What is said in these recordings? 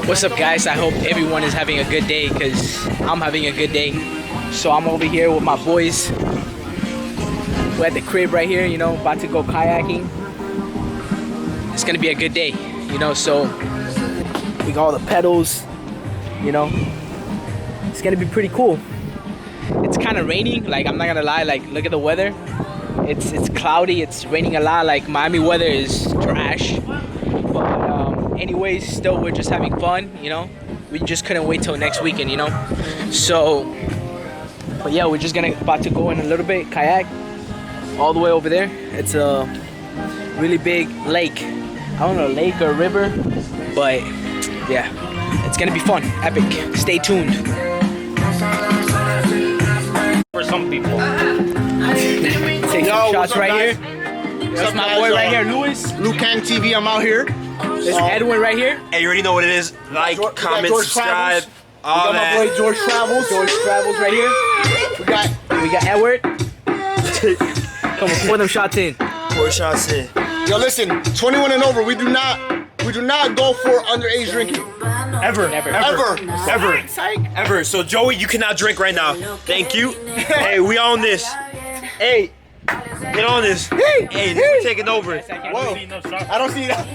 What's up, guys? I hope everyone is having a good day, because I'm having a good day. So I'm over here with my boys. We're at the crib right here, you know, about to go kayaking. It's gonna be a good day, you know, so we got all the pedals, you know. It's gonna be pretty cool. It's kind of raining, like, I'm not gonna lie, like, look at the weather. It's cloudy, it's raining a lot, like, Miami weather is trash. But anyways, still, we're just having fun, you know. We just couldn't wait till next weekend, you know. So, but yeah, we're just about to go in a little bit, kayak, all the way over there. It's a really big lake. I don't know, lake or river, but yeah, it's gonna be fun, epic. Stay tuned. For some people. Take some shots right here. That's my boy right here, Luis. Luke Kang TV, I'm out here. There's Edwin right here. Hey, you already know what it is. Like, comment, subscribe, all that. We got my boy George Travels. George Travels right here. We got Edward. Come on, pour them shots in. Pour shots in. Yo, listen, 21 and over, we do not go for underage drinking. Ever. So Joey, you cannot drink right now. Thank you. Hey, we on this. Hey, get on this. Hey, we're taking over. Whoa, I don't see that.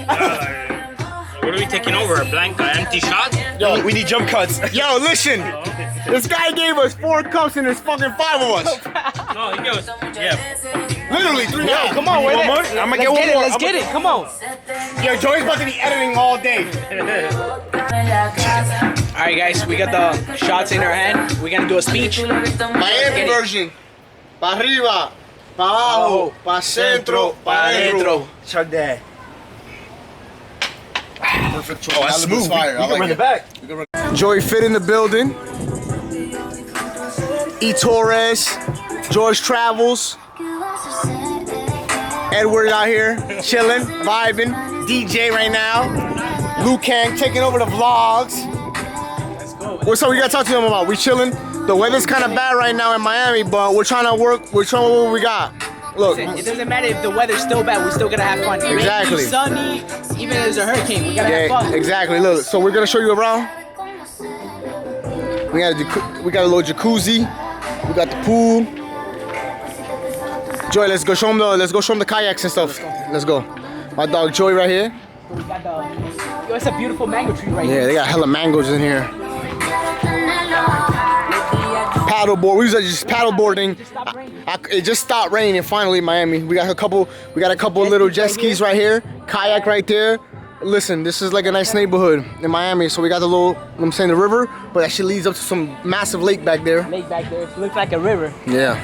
What are we taking over? A blank, empty shot? Yo, We need jump cuts. yo, listen. This guy gave us 4 cups and there's fucking 5 of us. No, he goes, yeah. Literally 3 cups. Come on, wait. One more? I'm gonna get one more. Let's get it. Come on. Yo, Joey's about to be editing all day. All right, guys, we got the shots in our hand. We're gonna do a speech. Miami version. Pa arriba, pa abajo, pa centro, pa adentro. Chug that. Perfect choice. Oh, that's smooth. Fire. You can run it back. Joey Fit in the building. E. Torres, George Travels, Edward out here, chilling, vibing, DJ right now. Luke Kang taking over the vlogs. What's up? We gotta talk to them about. We chilling. The weather's kind of bad right now in Miami, but we're trying to work. We're trying what we got. Look, It doesn't matter if the weather's still bad. We're still gonna have fun. Exactly. Rainy, sunny, even if there's a hurricane, we gotta have fun. exactly. Look, so we're gonna show you around. We got a little jacuzzi. We got the pool. Joy, let's go show them the kayaks and stuff. Let's go. My dog Joy right here. We got yo, it's a beautiful mango tree right Yeah, here. they got hella mangoes in here. Paddleboard. We was just paddleboarding. It just stopped raining finally in Miami. We got a couple little jet skis right here. Kayak right there. Listen, this is like a nice neighborhood in Miami. So we got the little, I'm saying, the river, but that shit leads up to some massive lake back there. Lake back there. It looks like a river. Yeah.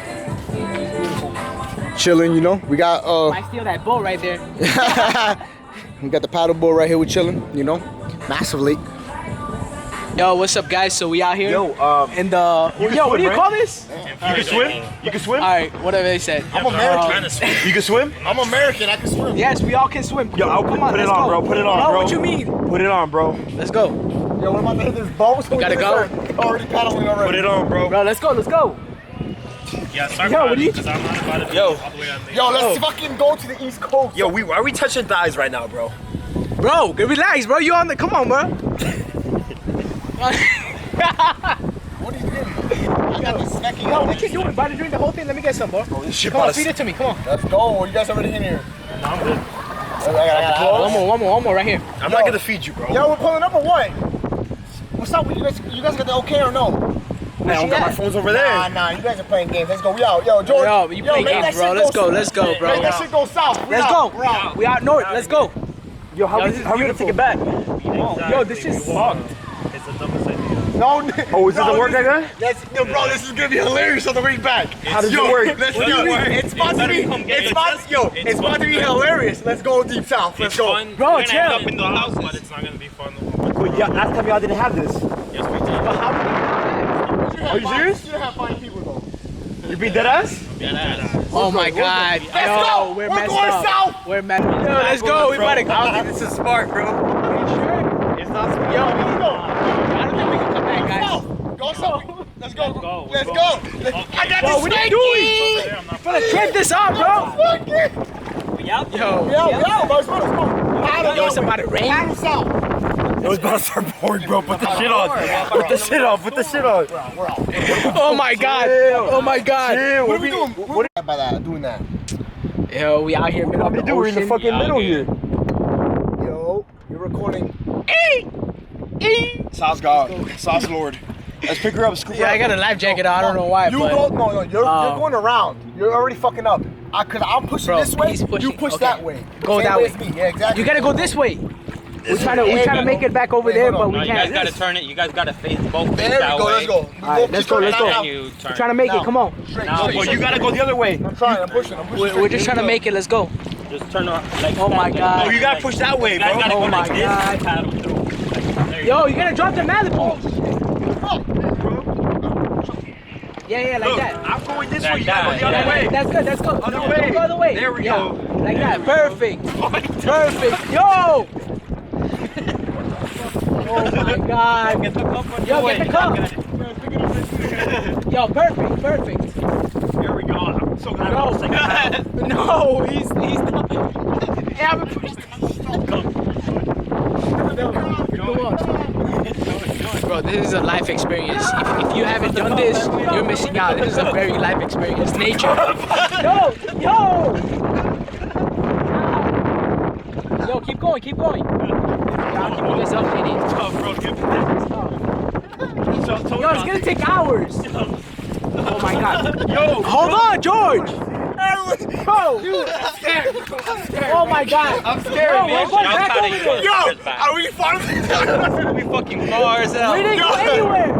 Chilling, you know. We got Might steal that boat right there. we got the paddleboard right here. We chilling, you know. Massive lake. Yo, what's up, guys? So we out here Yo, in the what do you call this? You can swim? You can swim? All right, whatever they said. I'm American. Trying to swim. You can swim? I'm American. I can swim. Yes, we all can swim. Yo, I'll Come put it let's on, go. bro. Put it on, bro. What you mean? Put it on, bro. Let's go. Yo, what about to hit this boat? So gotta go. Already paddling already. Put it on, bro. Bro, let's go. Let's go. Yeah, start Yo, what do you- because I'm not about to be Yo. all the way on the Yo, let's fucking go to the East Coast. Yo, why are we touching thighs right now, bro? Bro, relax, bro. You on the? Come on, bro. What are you doing? I got the snacking. Yo, what you doing? About to drink the whole thing? Let me get some, bro. This shit Come on, about feed to... it to me. Come on. Let's go. You guys already in here. No, I'm good. One more right here. I'm not gonna feed you, bro. Yo, we're pulling up or what? What's up? You guys got the okay or no? Man, I don't got my phone's over there. Nah, you guys are playing games. Let's go. We out. Yo, George. Yo, you play make games, that bro. shit Let's go, bro. Make that shit go south. Let's go. We out north. Let's go. Yo, how this is we gonna take it back? Yo, this shit's fucked. It's the dumbest idea. No. Oh, is it the work like that? Bro, this is gonna be hilarious on the way back. How does it work? Let's go. It's about to be. It's about to be hilarious. Let's go deep south. Let's It's go. fun. Bro, We're gonna end chill. up in the house, but it's not gonna be fun. Wait, yeah, last time y'all didn't have this. Yes, we did. Are you serious? You have fine people though. You beat that ass? Oh my God. Let's go. We're We're messed going up. south. We're messed up. Yo, let's go. We about to go. I don't think this is smart, bro. It's not smart. Yo, I don't think we can come back, guys. Go south. Let's go. go. Let's go. I got Bro, this. what are you doing? I'm not Bro, trip this up, bro. Fuck it. We out there. Yo. Yo, bro, let's go. Yo, it's about to rain. Paddle south. It was about to start pouring, bro. Put the shit on. Put the shit on. Put the shit on. Oh my god. Oh my god. Chill. What are we doing? What are by that? Doing that? Yo, we out here middle of the Dude, we're in the ocean. fucking middle here. Yo, you're recording. Sauce God. Sauce Lord. Let's pick her up. Scoop her Yeah, up. I got a life jacket on. I don't know why, You but go. No, you're going around. You're already fucking up. Cause I'm pushing Bro, this way. he's pushing. You push Okay. that way. Go Same that way way. as me. Yeah, exactly. you gotta go this way. We're trying to make it back over Wait, there, hold but on. we No, you can't. guys gotta turn it. You guys gotta face both There face we that go. way. Let's go. Alright, let's go. Let's Then go. you turn. We're trying to make it. Come on. Straight. Now Well, you gotta go the other way. I'm trying. I'm pushing. I'm pushing. We're just trying to make it. Let's go. Just turn on. Like, Oh my God. Oh, you gotta push that way, You guys bro. gotta Oh go my like this. God. Paddle through. There you Yo, you gotta drop the Malibu. Yeah, like Look, that. I'm going this Like way. You gotta go that, the other yeah. way. That's good. That's good. Other No, way. go the other way. There we Yeah, go. like that. Perfect. Perfect. Yo. Oh my God. Get the cup on Yo, the way. get the cup. Yo, perfect. Perfect. Here we go. I'm so glad No. I'm second. No, he's not. Hey, I'm pushed. Bro, this is a life experience. If you haven't done this, you're missing out. This is a very life experience. Nature. Yo! Yo, keep going, keep going. I'll keep you guys updated. Yo, it's gonna take hours. Oh my god. Yo, Hold on, George! Bro! Oh my god. I'm scared, Yo, man. we're going I'm back tired over of there. you. are we finally? We fucking far as hell. We didn't go anywhere.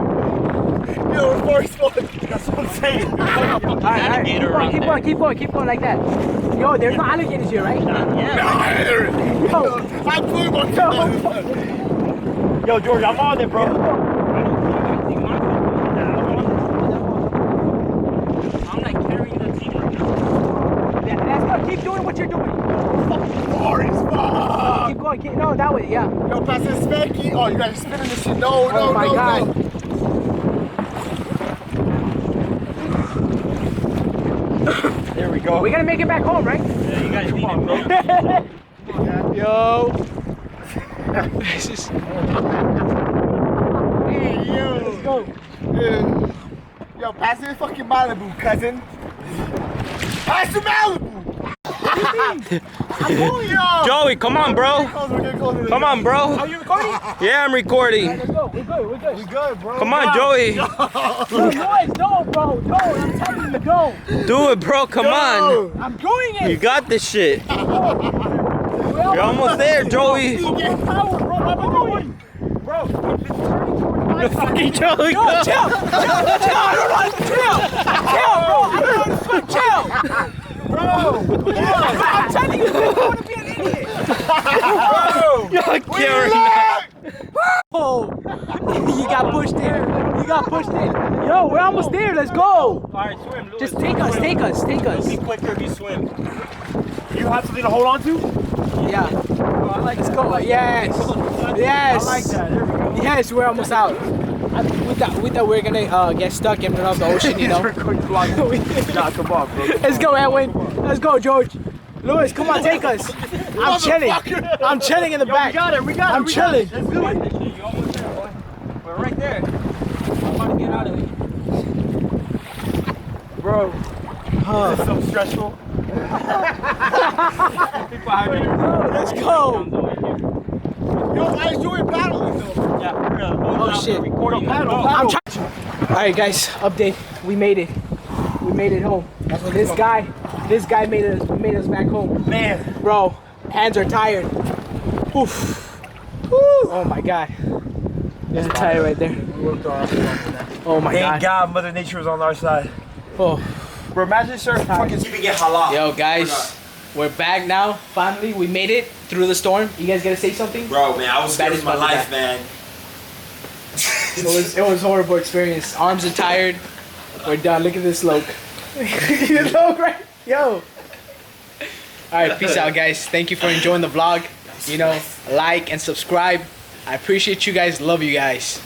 Yo, first one. That's what I'm saying. Alligator around there. Keep going like that. Yo, there's no alligators here, right? Yo, I blew my Yo, George, I'm on it, bro. I'm like carrying the team right now. let's go. Keep doing what you're doing. Keep going. No, that way. Yeah. Yo, pass this spanky. Oh, you guys spinning this shit. No, Oh my god. There we go. We gotta make it back home, right? Yeah, you guys need it, bro. Yo. This is. Hey, yo. Let's go. Yo, pass this fucking Malibu, cousin. Pass the Malibu. I'm going, yo. Joey, come on, bro. Come on, bro. Are you recording? Yeah, I'm recording. Let's go. We're good. We good, bro. Come on, Joey. No, bro. No, I'm telling you, no. Do it, bro. Come on. I'm doing it. You got this shit. You're almost there, Joey. Get power, bro. What am I doing? Bro, if it's turning towards my side. Fucking Joey. Yo, chill. I don't know how to chill. Chill, bro. I don't know how to swim. Chill. Bro, I'm telling you, you don't want to be an idiot. Oh, you got pushed in. You got pushed in. Yo, we're almost there. Let's go. All right, swim. Louis. Just take us. Be quicker if you swim. You have something to hold on to? Yeah. Let's go. Yes. Yes. I like that. There we go. Yes, we're almost out. We thought we were gonna get stuck in the middle of the ocean, you know. Nah, come on, bro. Let's go, Edwin. Let's go, George. Lewis, come on, take us. I'm chilling. I'm chilling in the back. We got it. I'm chilling. Let's do it. You almost there, boy. We're right there. I'm about to get out of it. Bro. This is so stressful. Let's go. Yo, I enjoy battling though. Yeah, we're gonna Oh shit. recording. I'm trying. All right, guys. Update. We made it. We made it home. This guy made us back home. Man. Bro, hands are tired. Oof. Oh my god. There's a tire right there. Oh my Thank god. God Mother Nature was on our side. Oh. Bro, imagine sir fucking get halal. Yo, guys, we're back now. Finally, we made it through the storm. You guys gotta say something? Bro, man, I was That scared is for my my life, bad. man. It was a horrible experience. Arms are tired. We're done. Look at this look. You look right? Yo. Alright, peace out, guys. Thank you for enjoying the vlog. You know, like and subscribe. I appreciate you guys. Love you guys.